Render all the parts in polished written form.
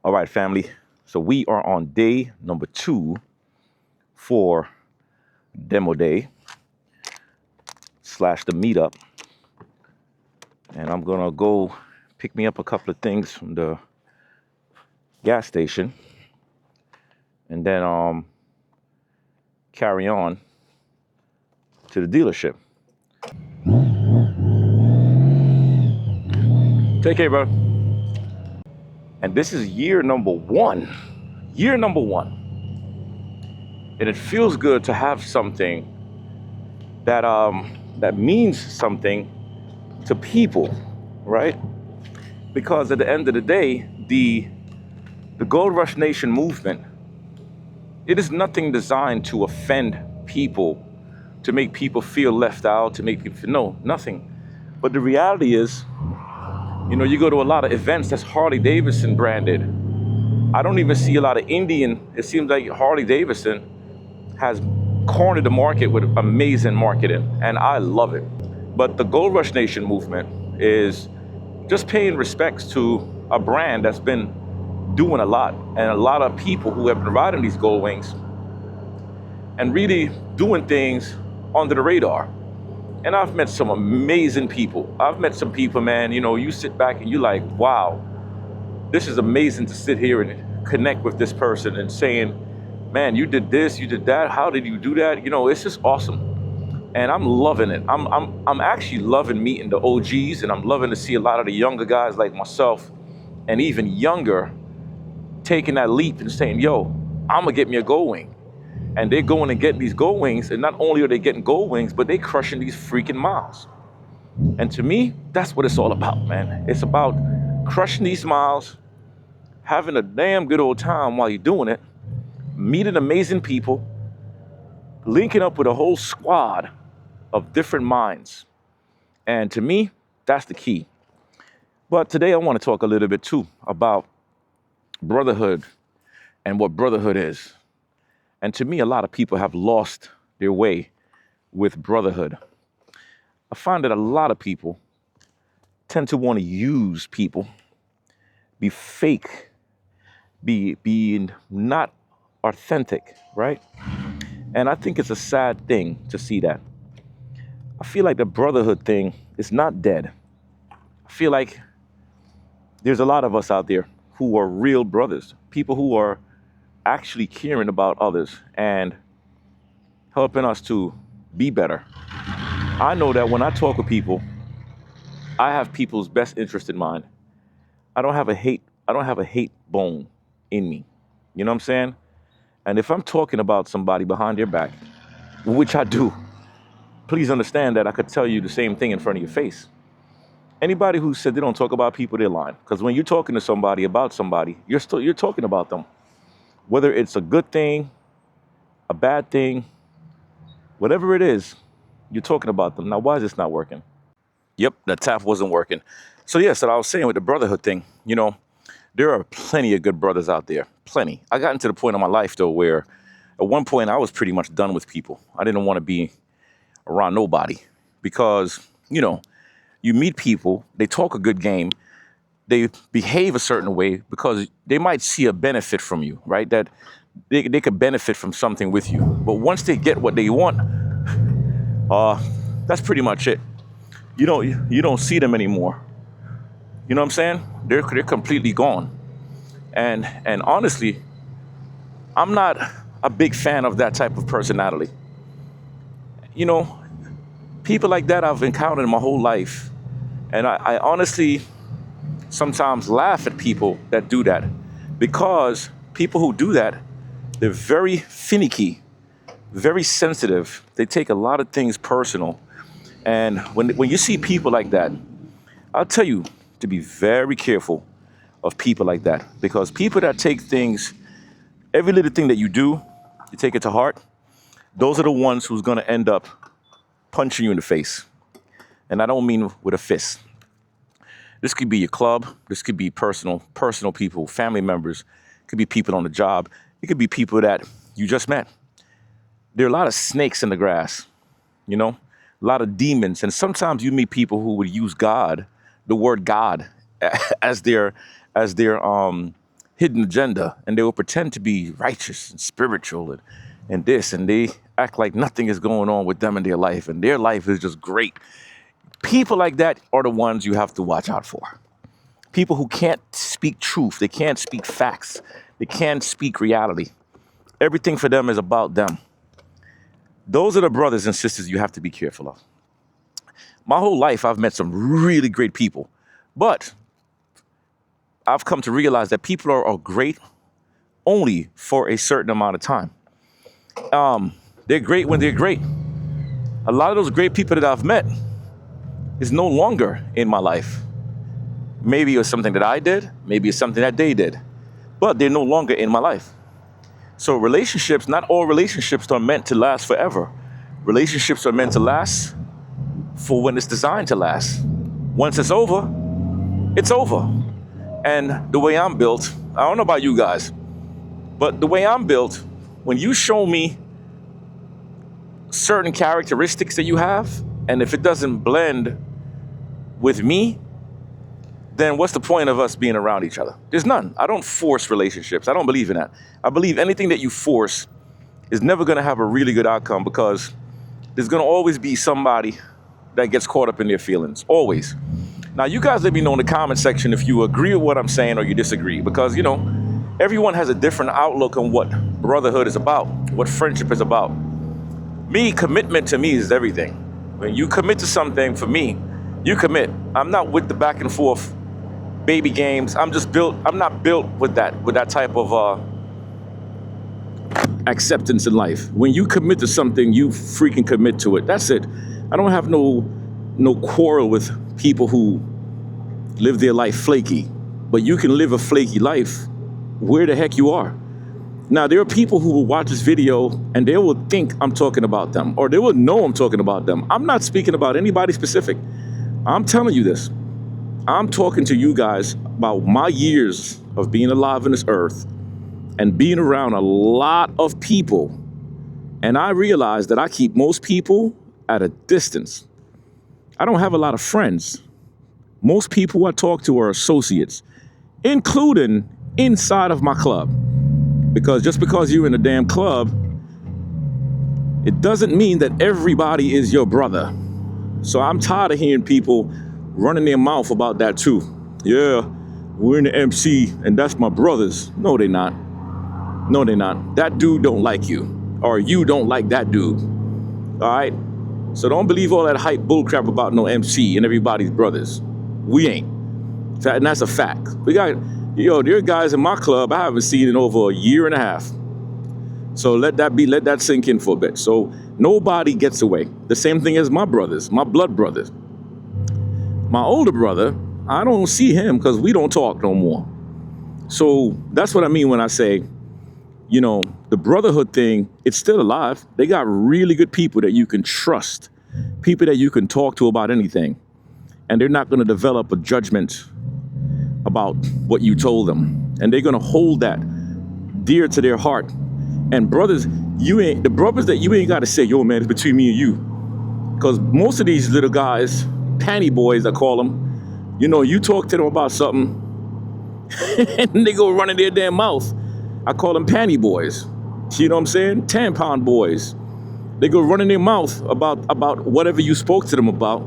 All right, family. So we are on day number 2 for demo day / the meetup. And I'm going to go pick me up a couple of things from the gas station and then carry on to the dealership. Take care, bro. And this is year number 1. Year number 1. And it feels good to have something that means something to people, right? Because at the end of the day, the Gold Rush Nation movement, it is nothing designed to offend people, to make people feel left out, to make people feel, no, nothing. But the reality is, you go to a lot of events that's Harley Davidson branded. I don't even see a lot of Indian. It seems like Harley Davidson has cornered the market with amazing marketing, and I love it. But the Gold Rush Nation movement is just paying respects to a brand that's been doing a lot, and a lot of people who have been riding these gold wings and really doing things under the radar. And I've met some amazing people. I've met some people, man, you sit back and you're like, wow, this is amazing to sit here and connect with this person and saying, man, you did this, you did that, how did you do that? It's just awesome. And I'm loving it. I'm actually loving meeting the OGs, and I'm loving to see a lot of the younger guys like myself and even younger taking that leap and saying, yo, I'm gonna get me a gold wing. And they're going and getting these gold wings, and not only are they getting gold wings, but they crushing these freaking miles. And to me, that's what it's all about, man. It's about crushing these miles, having a damn good old time while you're doing it, meeting amazing people, linking up with a whole squad of different minds. And to me, that's the key. But today I want to talk a little bit too about brotherhood and what brotherhood is. And to me, a lot of people have lost their way with brotherhood. I find that a lot of people tend to want to use people, be fake, be not authentic, right? And I think it's a sad thing to see that. I feel like the brotherhood thing is not dead. I feel like there's a lot of us out there who are real brothers, people who are actually caring about others and helping us to be better. I know that when I talk with people, I have people's best interest in mind. I don't have a hate bone in me. You know what I'm saying? And if I'm talking about somebody behind their back, which I do, please understand that I could tell you the same thing in front of your face. Anybody who said they don't talk about people, they're lying. Because when you're talking to somebody about somebody, you're talking about them. Whether it's a good thing, a bad thing, whatever it is, you're talking about them. Now, why is this not working? Yep, that tap wasn't working. So yes, I was saying with the brotherhood thing, there are plenty of good brothers out there. Plenty. I got into the point in my life, though, where at one point I was pretty much done with people. I didn't want to be around nobody because, you meet people, they talk a good game, they behave a certain way because they might see a benefit from you, right? That they could benefit from something with you. But once they get what they want, that's pretty much it. You don't see them anymore. You know what I'm saying? They're completely gone. And honestly, I'm not a big fan of that type of personality. People like that I've encountered my whole life. And I honestly sometimes laugh at people that do that, because people who do that, they're very finicky, very sensitive. They take a lot of things personal. And when you see people like that, I'll tell you to be very careful of people like that, because people that take things, every little thing that you do, you take it to heart, those are the ones who's going to end up punching you in the face. And I don't mean with a fist. This could be your club. This could be personal people, family members. It could be people on the job. It could be people that you just met. There are a lot of snakes in the grass, a lot of demons. And sometimes you meet people who would use God, the word God, as their hidden agenda, and they will pretend to be righteous and spiritual and this, and they act like nothing is going on with them in their life, and their life is just great. People like that are the ones you have to watch out for. People who can't speak truth, they can't speak facts, they can't speak reality. Everything for them is about them. Those are the brothers and sisters you have to be careful of. My whole life, I've met some really great people, but I've come to realize that people are great only for a certain amount of time. They're great when they're great. A lot of those great people that I've met is no longer in my life. Maybe it was something that I did, maybe it's something that they did, but they're no longer in my life. So relationships, not all relationships are meant to last forever. Relationships are meant to last for when it's designed to last. Once it's over, it's over. And the way I'm built, I don't know about you guys, but the way I'm built, when you show me certain characteristics that you have, and if it doesn't blend with me, then what's the point of us being around each other? There's none. I don't force relationships. I don't believe in that. I believe anything that you force is never going to have a really good outcome, because there's going to always be somebody that gets caught up in their feelings. Always. Now, you guys let me know in the comment section if you agree with what I'm saying or you disagree, because, everyone has a different outlook on what brotherhood is about, what friendship is about. Me, commitment to me is everything. When you commit to something, for me, you commit. I'm not with the back and forth baby games. I'm not built with that type of acceptance in life. When you commit to something, you freaking commit to it. That's it. I don't have no quarrel with people who live their life flaky, but you can live a flaky life where the heck you are. Now, there are people who will watch this video and they will think I'm talking about them, or they will know I'm talking about them. I'm not speaking about anybody specific. I'm telling you this. I'm talking to you guys about my years of being alive on this earth and being around a lot of people. And I realize that I keep most people at a distance. I don't have a lot of friends. Most people I talk to are associates, including inside of my club. Because just because you're in a damn club, it doesn't mean that everybody is your brother. So I'm tired of hearing people running their mouth about that too. Yeah, we're in the MC and that's my brothers. No, they're not. No, they're not. That dude don't like you, or you don't like that dude. All right? So don't believe all that hype bullcrap about no MC and everybody's brothers. We ain't. And that's a fact. There are guys in my club I haven't seen in over a year and a half. So let that sink in for a bit. So nobody gets away. The same thing as my brothers, my blood brothers. My older brother, I don't see him because we don't talk no more. So that's what I mean when I say, the brotherhood thing, it's still alive. They got really good people that you can trust, people that you can talk to about anything. And they're not going to develop a judgment about what you told them. And they're going to hold that dear to their heart. And brothers, the brothers that you ain't got to say, yo, man, it's between me and you. Because most of these little guys, panty boys, I call them, you talk to them about something and they go running their damn mouth. I call them panty boys. You know what I'm saying? Tampon boys. They go running their mouth about whatever you spoke to them about.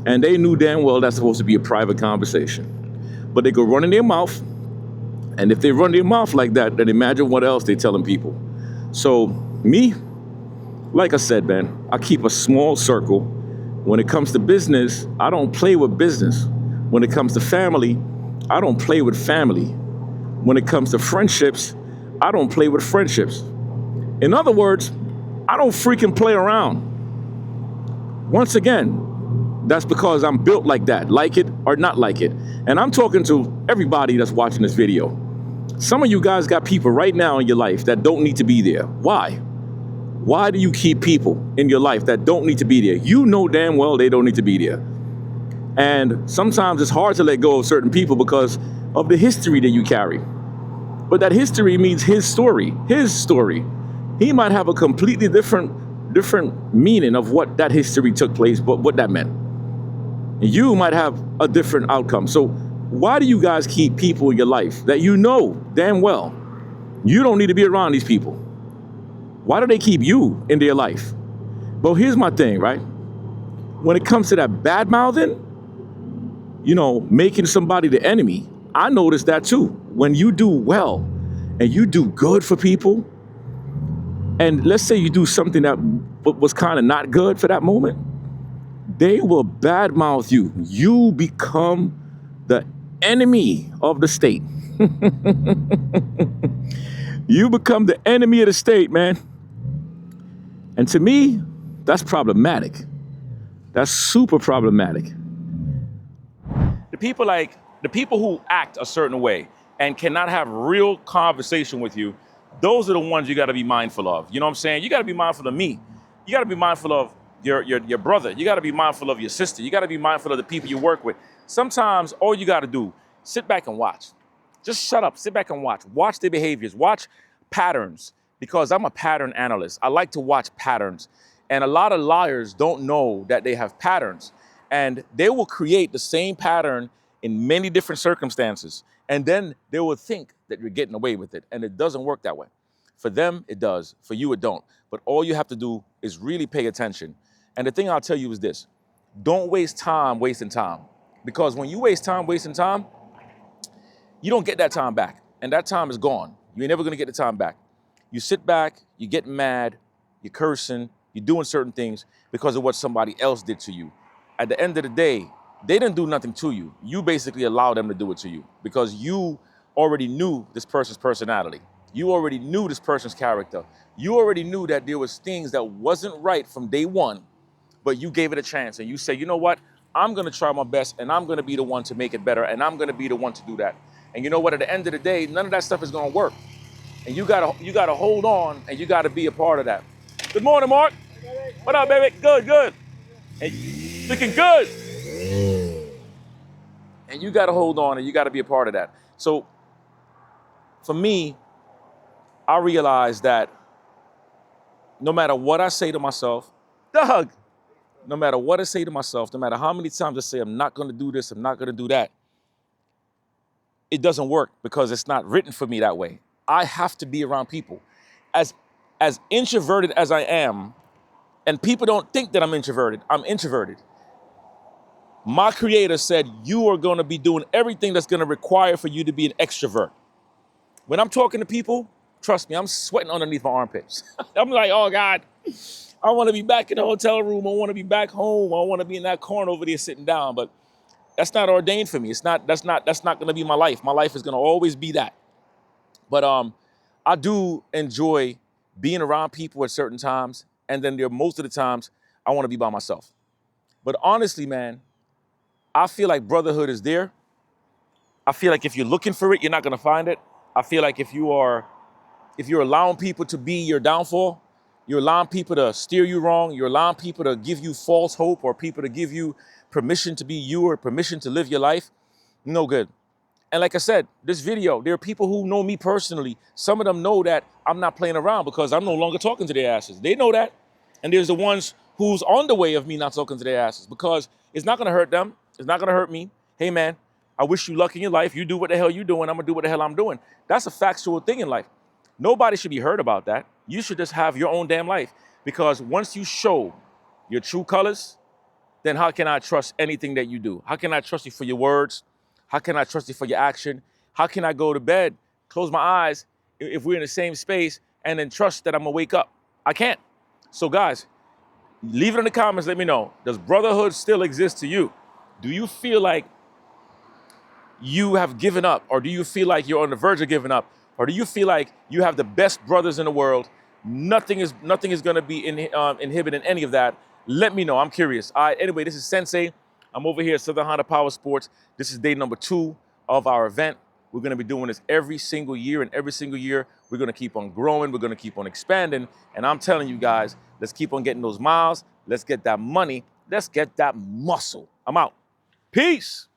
And they knew damn well that's supposed to be a private conversation. But they go running their mouth. And if they run their mouth like that, then imagine what else they're telling people. So me, like I said, man, I keep a small circle. When it comes to business, I don't play with business. When it comes to family, I don't play with family. When it comes to friendships, I don't play with friendships. In other words, I don't freaking play around. Once again, that's because I'm built like that, like it or not like it. And I'm talking to everybody that's watching this video. Some of you guys got people right now in your life that don't need to be there. Why? Why do you keep people in your life that don't need to be there? You know damn well they don't need to be there. And sometimes it's hard to let go of certain people because of the history that you carry. But that history means his story. He might have a completely different meaning of what that history took place, but what that meant. You might have a different outcome. So Why do you guys keep people in your life that you know damn well you don't need to be around these people? Why do they keep you in their life? Well, here's my thing, right? When it comes to that bad mouthing, making somebody the enemy, I notice that too. When you do well and you do good for people, and let's say you do something that was kind of not good for that moment, they will badmouth you. You become the enemy of the state. You become the enemy of the state, man. And to me, that's problematic. That's super problematic. The people who act a certain way and cannot have real conversation with you, those are the ones you got to be mindful of. You know what I'm saying? You got to be mindful of me. You got to be mindful of your brother. You got to be mindful of your sister. You got to be mindful of the people you work with. Sometimes all you got to do, sit back and watch. Just shut up, sit back and watch. Watch their behaviors, watch patterns, because I'm a pattern analyst. I like to watch patterns. And a lot of liars don't know that they have patterns. And they will create the same pattern in many different circumstances. And then they will think that you're getting away with it. And it doesn't work that way. For them, it does. For you, it don't. But all you have to do is really pay attention. And the thing I'll tell you is this. Don't waste time wasting time. Because when you waste time wasting time, you don't get that time back. And that time is gone. You ain't never gonna get the time back. You sit back, you get mad, you're cursing, you're doing certain things because of what somebody else did to you. At the end of the day, they didn't do nothing to you. You basically allowed them to do it to you because you already knew this person's personality. You already knew this person's character. You already knew that there was things that wasn't right from day one, but you gave it a chance and you say, you know what? I'm gonna try my best and I'm gonna be the one to make it better and I'm gonna be the one to do that. And you know what? At the end of the day, none of that stuff is gonna work. And you gotta hold on and you gotta be a part of that. Good morning, Mark. What up, baby? Good, good. And looking good. And you gotta hold on and you gotta be a part of that. So for me, I realize that no matter what I say to myself, Doug, no matter what I say to myself, no matter how many times I say I'm not gonna do this, I'm not gonna do that, it doesn't work because it's not written for me that way. I have to be around people. As introverted as I am, and people don't think that I'm introverted. My creator said, you are gonna be doing everything that's gonna require for you to be an extrovert. When I'm talking to people, trust me, I'm sweating underneath my armpits. I'm like, oh God, I wanna be back in the hotel room. I wanna be back home. I wanna be in that corner over there sitting down, but that's not ordained for me. That's not gonna be my life. My life is gonna always be that. But I do enjoy being around people at certain times, and then most of the times I want to be by myself. But honestly, man, I feel like brotherhood is there. I feel like if you're looking for it, you're not gonna find it. I feel like if you're allowing people to be your downfall, you're allowing people to steer you wrong, you're allowing people to give you false hope or people to give you permission to be you or permission to live your life, no good. And like I said, this video, there are people who know me personally. Some of them know that I'm not playing around because I'm no longer talking to their asses. They know that. And there's the ones who's on the way of me not talking to their asses because it's not gonna hurt them. It's not gonna hurt me. Hey man, I wish you luck in your life. You do what the hell you're doing. I'm gonna do what the hell I'm doing. That's a factual thing in life. Nobody should be hurt about that. You should just have your own damn life because once you show your true colors, then how can I trust anything that you do? How can I trust you for your words? How can I trust you for your action? How can I go to bed, close my eyes, if we're in the same space, and then trust that I'm gonna wake up? I can't. So guys, leave it in the comments, let me know. Does brotherhood still exist to you? Do you feel like you have given up? Or do you feel like you're on the verge of giving up? Or do you feel like you have the best brothers in the world? Nothing is gonna be inhibiting any of that. Let me know, I'm curious. All right, anyway, this is Sensei. I'm over here at Southern Honda Power Sports. This is day number 2 of our event. We're gonna be doing this every single year, and every single year, we're gonna keep on growing, we're gonna keep on expanding, and I'm telling you guys, let's keep on getting those miles, let's get that money, let's get that muscle. I'm out. Peace.